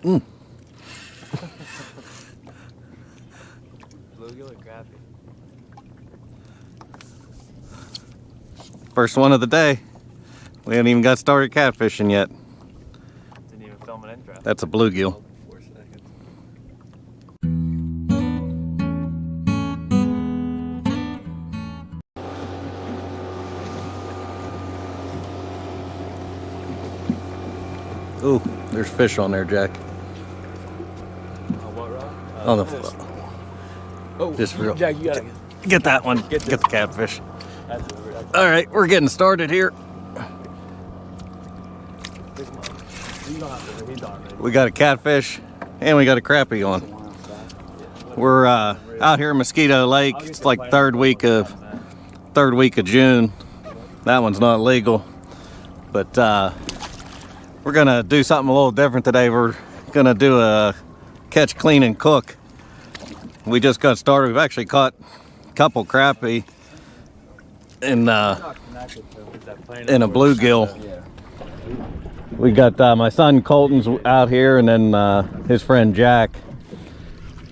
Mm. Bluegill or crappie? First one of the day. We haven't even got started catfishing yet. Didn't even film an intro. That's a bluegill. 4 seconds. Ooh, there's fish on there, Jack. What rod? On the Oh, just real. Jack, you gotta Get that one. Get Get the catfish. that's All right, we're getting started here. you don't have to. He's on it. We got a catfish and we got a crappie on. We're out here in Mosquito Lake. It's like third week of June. That one's not legal, but we're gonna do something a little different today. We're gonna do a catch, clean, and cook. We just got started. We've actually caught a couple crappie and a bluegill. We got my son Colton's out here, and then his friend Jack.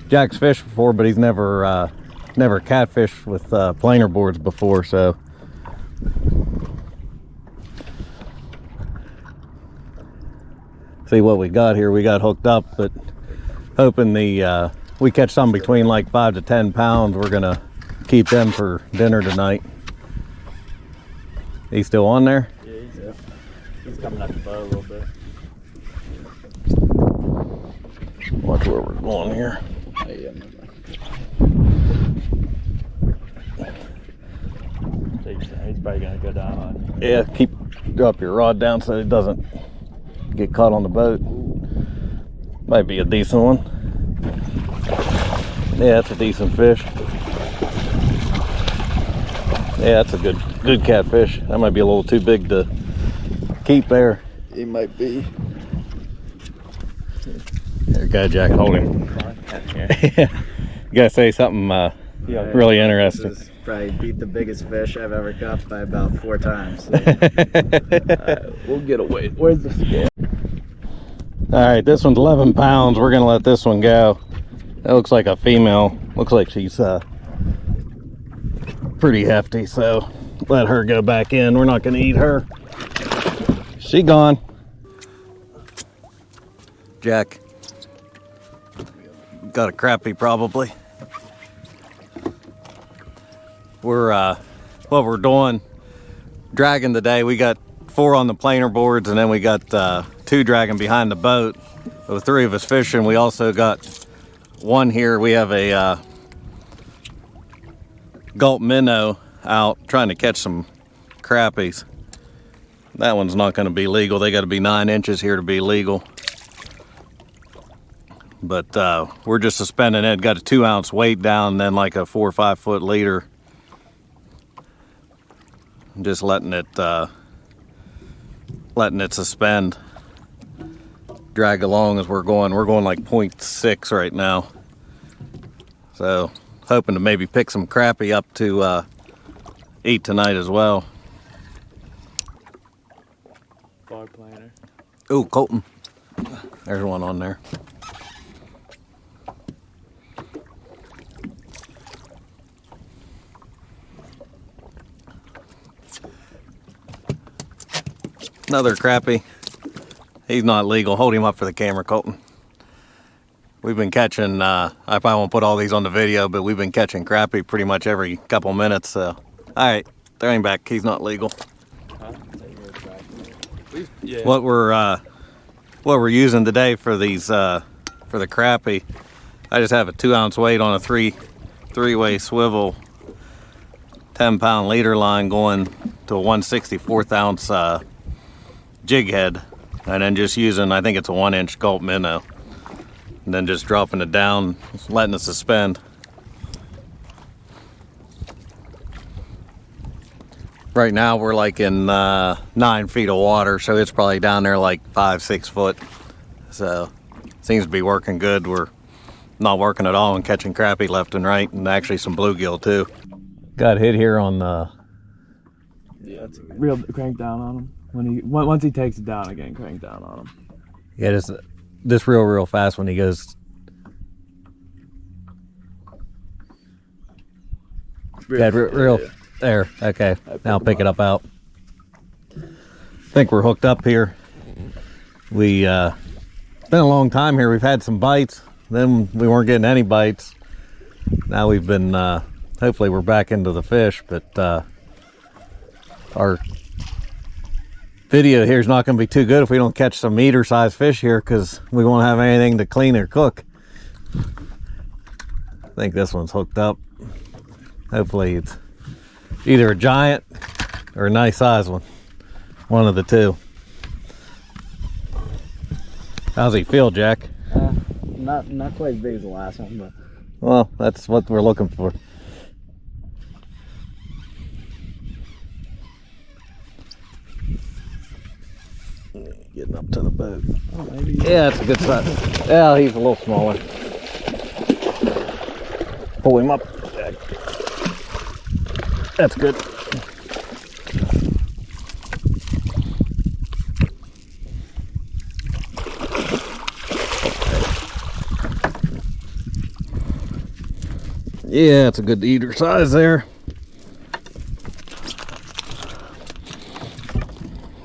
Jack's fished before, but he's never catfished with planer boards before, so. See what we got here. We got hooked up, but hoping we catch some between like 5 to 10 pounds. We're gonna keep them for dinner tonight. He's still on there? Yeah, he's coming up the boat a little bit. Watch where we're going here. He's probably gonna go down on. Yeah, drop your rod down so it doesn't get caught on the boat. Might be a decent one. Yeah, that's a decent fish. Yeah, that's a good catfish. That might be a little too big to keep there. He might be. There you go, Jack. Hold him. Yeah. You gotta say something really interesting. This is probably beat the biggest fish I've ever caught by about 4 times. So. We'll get away. Where's the scale? All right, this one's 11 pounds. We're gonna let this one go. That looks like a female. Looks like she's pretty hefty, so let her go back in. We're not gonna eat her. She gone. Jack, got a crappie probably. What we're doing, dragging today. We got 4 on the planer boards, and then we got 2 dragging behind the boat. With 3 of us fishing, we also got 1 here. We have a gulp minnow out trying to catch some crappies. That one's not going to be legal. They got to be 9 inches here to be legal. But we're just suspending it. Got a 2-ounce weight down, then like a 4 or 5 foot leader. Just letting it suspend, drag along as we're going. We're going like 0.6 right now. So hoping to maybe pick some crappie up to eat tonight as well. Bar planer. Ooh, Colton. There's one on there. Another crappie. He's not legal. Hold him up for the camera, Colton. We've been catching, I probably won't put all these on the video, but we've been catching crappie pretty much every couple minutes, so. All right, throw him back. He's not legal. Huh? Yeah. What we're using today for these, for the crappie, I just have a 2-ounce weight on a three-way swivel, 10-pound leader line going to a 1/64 ounce jig head, and then just using, I think it's a 1-inch gulp minnow, and then just dropping it down, letting it suspend. Right now we're like in 9 feet of water, so it's probably down there like 5-6 foot. So seems to be working good. We're not working at all and catching crappie left and right, and actually some bluegill too. Got hit here on the. Yeah, it's real. Crank down on him. Once he takes it down again, crank down on him. Yeah, just just real fast when he goes. Yeah, real. There. Okay. Now pick it up out. I think we're hooked up here. We it's been a long time here. We've had some bites. Then we weren't getting any bites. Now we've been. Hopefully we're back into the fish, but our video here is not going to be too good if we don't catch some meter-sized fish here, because we won't have anything to clean or cook. I think this one's hooked up. Hopefully it's either a giant or a nice size one. One of the two. How's he feel, Jack? Not quite as big as the last one, but well, that's what we're looking for. Getting up to the boat. Oh, maybe. Yeah, it's a good size. Yeah, he's a little smaller. Pull him up. That's good. Yeah, it's a good eater size there.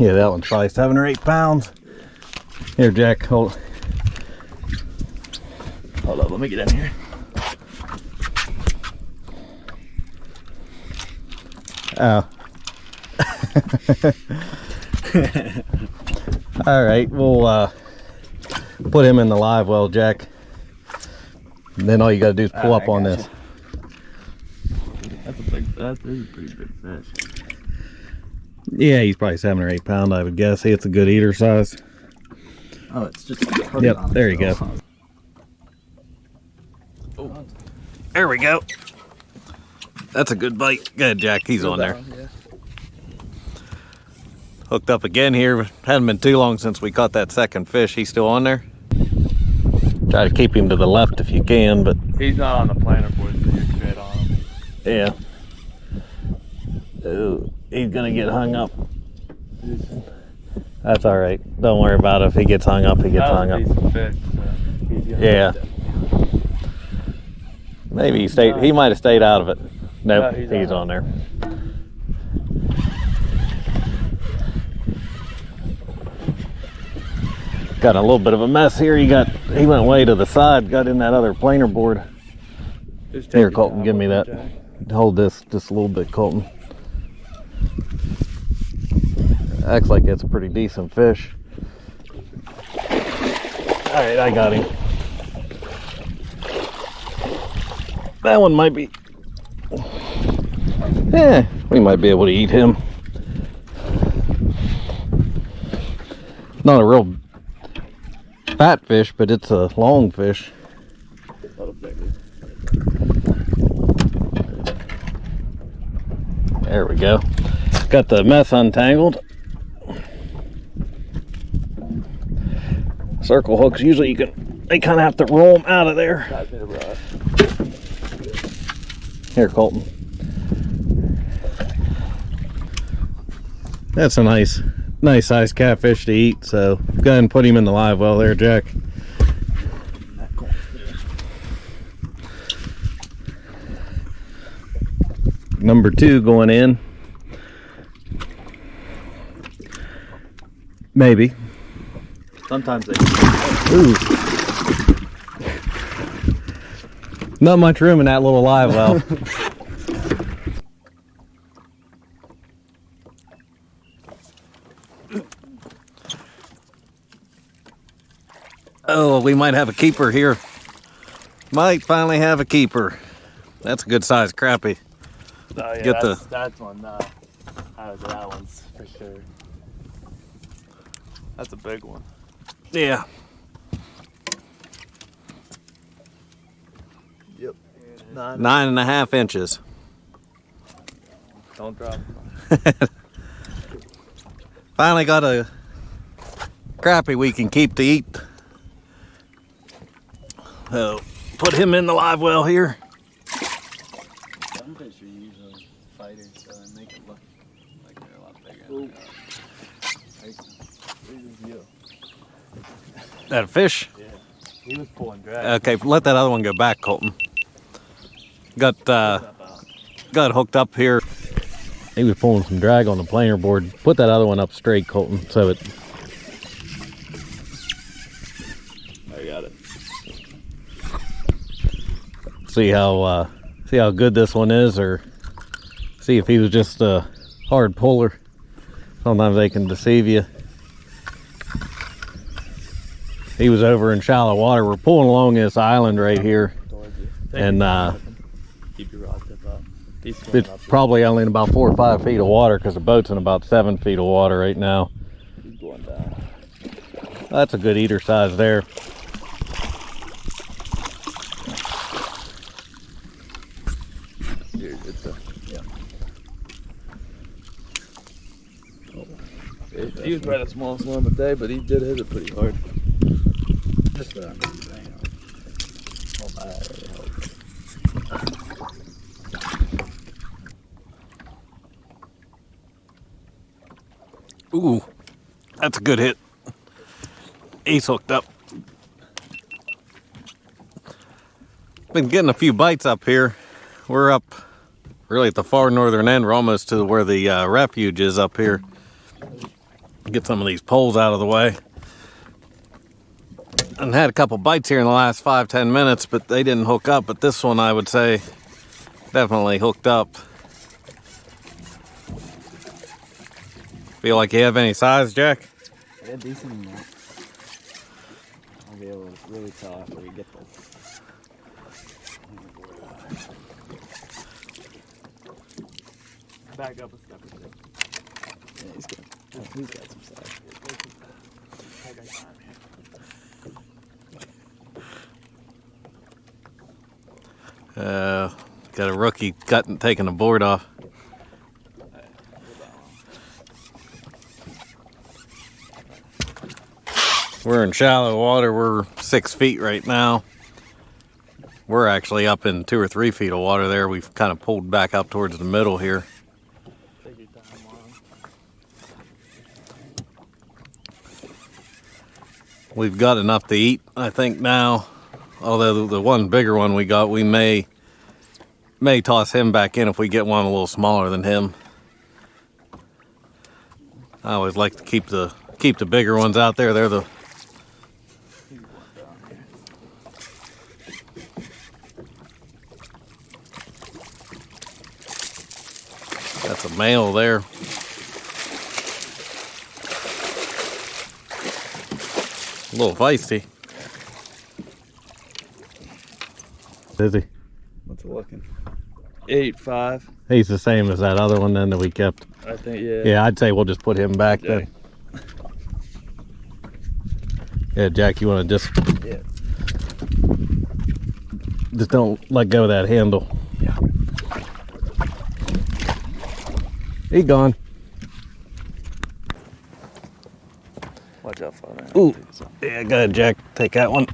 Yeah, that one's probably 7 or 8 pounds. Here, Jack, hold up, let me get in here. Oh. All right, we'll put him in the live well, Jack. And then all you gotta do is pull up on this. That is a pretty big fish. Yeah, he's probably 7 or 8 pound, I would guess. It's a good eater size. oh, it's just Yep, there you go. Oh, there we go. That's a good bite. Good, Jack. He's on there. Yeah. Hooked up again here. Hasn't been too long since we caught that second fish. He's still on there. Try to keep him to the left if you can, but He's not on the planer board, so you're straight on him. yeah. Oh, he's gonna get hung up. That's all right. Don't worry about it. If he gets hung up, he gets hung up. Fish, so Yeah. Maybe he stayed. He might have stayed out of it. Nope, No, he's on there. Got a little bit of a mess here. He went way to the side. Got in that other planer board. Here, Colton, give me that. Hold this just a little bit, Colton. Acts like it's a pretty decent fish. All right, I got him. That one might be. Yeah, we might be able to eat him. Not a real fat fish, but it's a long fish. There we go. Got the mess untangled. Circle hooks, usually they kind of have to roll them out of there. Here, Colton. That's a nice sized catfish to eat, so go ahead and put him in the live well there, Jack. Number 2 going in. Maybe. Sometimes they. Ooh. Not much room in that little live well. Oh, we might have a keeper here. Might finally have a keeper. That's a good sized crappie. Oh yeah, Get that's one. That one's for sure. That's a big one. Yeah. Yep. 9.5 inches. Don't drop. Finally got a crappie we can keep to eat. So put him in the live well here. Some fish are usually fighters, so they make it look like they're a lot bigger. That a fish? Yeah. He was pulling drag. Okay, let that other one go back, Colton. Got hooked up here. He was pulling some drag on the planer board. Put that other one up straight, Colton, so it. I got it. See how good this one is, or see if he was just a hard puller. Sometimes they can deceive you. He was over in shallow water. We're pulling along this island right here, and Keep your rod tip up. it's probably only in about 4 or 5 feet of water because the boat's in about 7 feet of water right now. He's going down. That's a good eater size there. Here, it's a, yeah. He was right at smallest one of the day, but he did hit it pretty hard. Just that. Ooh, that's a good hit. He's hooked up. Been getting a few bites up here. We're up really at the far northern end. We're almost to where the refuge is up here. Get some of these poles out of the way. And had a couple bites here in the last 5-10 minutes, but they didn't hook up. But this one, I would say, definitely hooked up. Feel like you have any size, Jack? Yeah, decent amount. I'll be able to really tell after we get this. Back up a step or two. Yeah, he's good. Oh, he's got some size. I got time here. Got a rookie taking the board off. We're in shallow water. We're 6 feet right now. We're actually up in 2 or 3 feet of water there. We've kind of pulled back up towards the middle here. Take your time on. We've got enough to eat, I think, now. Although the one bigger one we got, we may toss him back in if we get one a little smaller than him. I always like to keep the bigger ones out there. They're the That's a male there. A little feisty. Is he? What's it looking? 8.5. He's the same as that other one then that we kept. I think, yeah. Yeah, I'd say we'll just put him back then. Yeah, Jack, you want to just don't let go of that handle. Yeah. He gone. Watch out for that. Ooh. Yeah, go ahead, Jack. Take that one.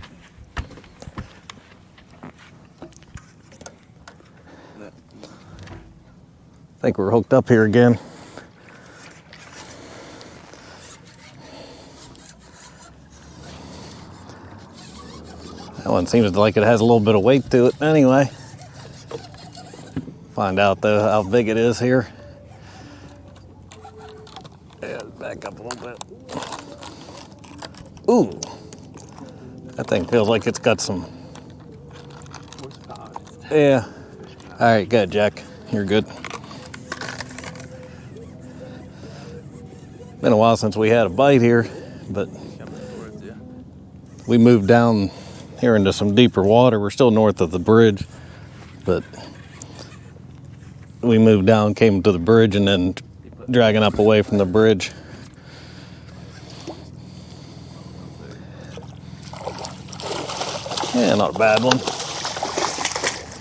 I think we're hooked up here again. That one seems like it has a little bit of weight to it anyway. Find out though how big it is here. Yeah, back up a little bit. Ooh, that thing feels like it's got some. Yeah. All right, good, Jack. You're good. Been a while since we had a bite here, but we moved down here into some deeper water. We're still north of the bridge, but we moved down, came to the bridge, and then dragging up away from the bridge. Yeah, not a bad one.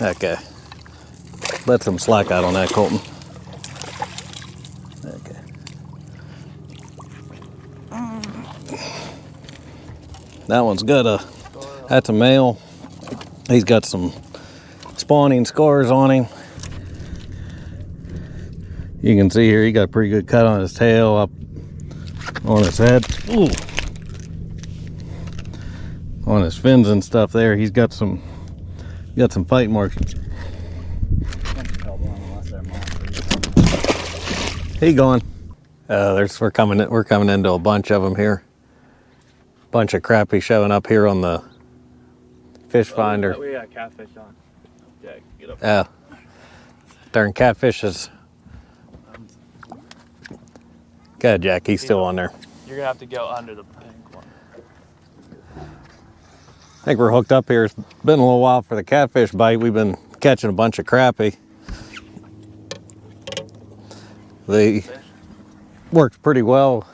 Okay. Let some slack out on that, Colton. Okay. That one's got that's a male. He's got some spawning scars on him. You can see here he got a pretty good cut on his tail, up on his head. Ooh. on his fins and stuff there. He's got some fight marks. He gone. We're coming into a bunch of them here. Bunch of crappie showing up here on the fish finder. We got catfish on. Jack, get up. Yeah. Darn catfishes. Go ahead, Jack. He's still on there. You're gonna have to go under the pink one. I think we're hooked up here. It's been a little while for the catfish bite. We've been catching a bunch of crappie. They works pretty well,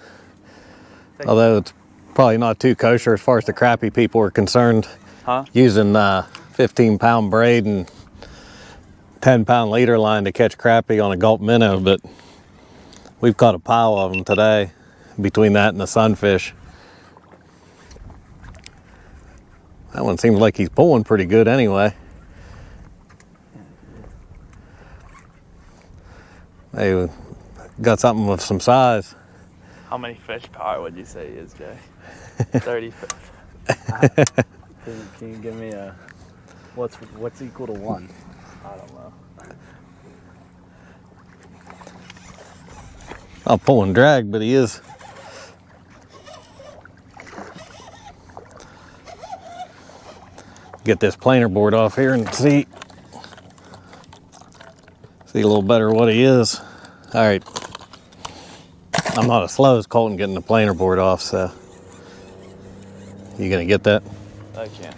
although it's probably not too kosher as far as the crappie people are concerned. Huh? Using 15-pound braid and 10-pound leader line to catch crappie on a gulp minnow, but we've caught a pile of them today between that and the sunfish. That one seems like he's pulling pretty good anyway. Hey, got something with some size. How many fish power would you say is, Jay? 30. Can you give me a what's equal to 1? I don't know. I'll pull and drag, but he is. Get this planer board off here and see a little better what he is. All right. I'm not as slow as Colton getting the planer board off, so you gonna get that? I can't.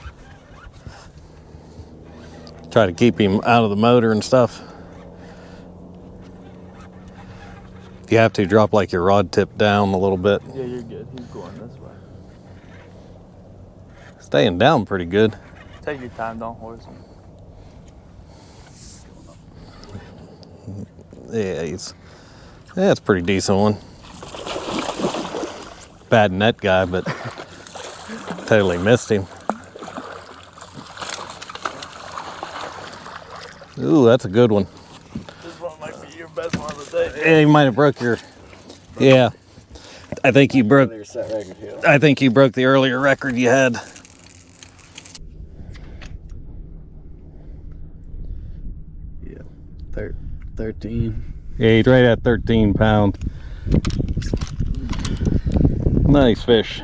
Try to keep him out of the motor and stuff. If you have to, drop like your rod tip down a little bit. Yeah, you're good. He's going this way. Staying down pretty good. Take your time, don't horse him. Yeah, it's a pretty decent one. Bad net guy, but totally missed him. Ooh, that's a good one. This one might be your best one of the day. Yeah, you might have broke your. Yeah, I think you broke. I think you broke the earlier record you had. Yeah, 13. Yeah, he's right at 13 pounds. Nice fish.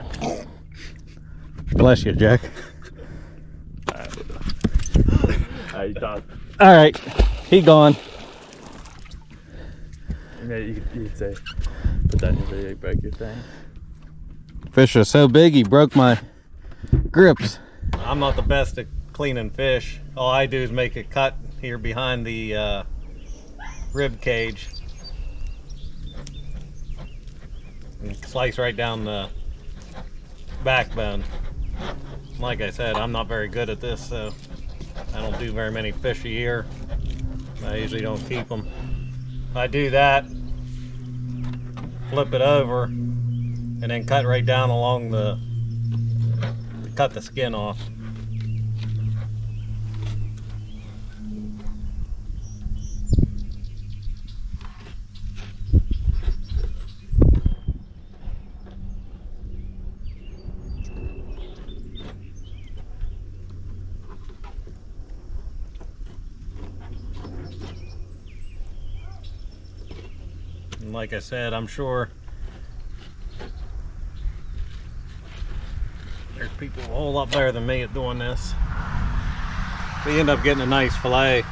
Bless you, Jack. All right, he gone. You could say, put that in your video, break your thing. Fish is so big, he broke my grips. I'm not the best at cleaning fish. All I do is make a cut here behind the rib cage and slice right down the backbone. Like I said, I'm not very good at this, so I don't do very many fish a year. I usually don't keep them. If I do that, flip it over, and then cut right down along cut the skin off. And like I said, I'm sure there's people a whole lot better than me at doing this. We end up getting a nice fillet.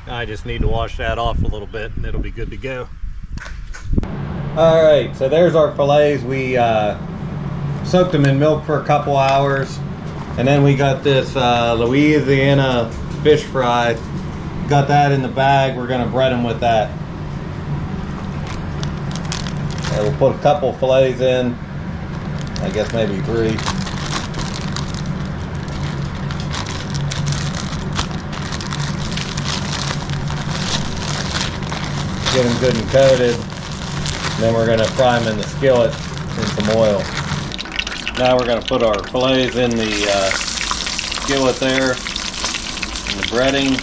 I just need to wash that off a little bit and it'll be good to go. All right, so there's our fillets. We soaked them in milk for a couple hours, and then we got this Louisiana fish fry. Got that in the bag. We're gonna bread them with that. We'll put a couple fillets in, I guess maybe 3. Get them good and coated. And then we're going to fry them in the skillet in some oil. Now we're going to put our fillets in the skillet there, in the breading.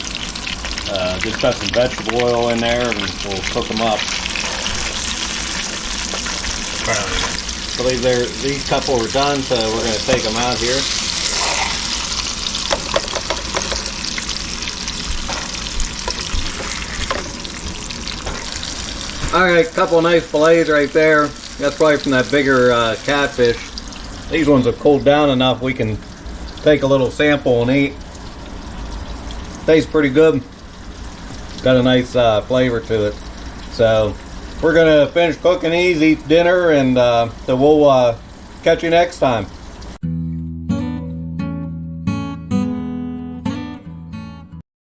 Just got some vegetable oil in there and we'll cook them up. I believe these couple are done, so we're going to take them out here. Alright, couple of nice fillets right there. That's probably from that bigger catfish. These ones have cooled down enough we can take a little sample and eat. Tastes pretty good. Got a nice flavor to it. So we're gonna finish cooking these, eat dinner, and so we'll catch you next time.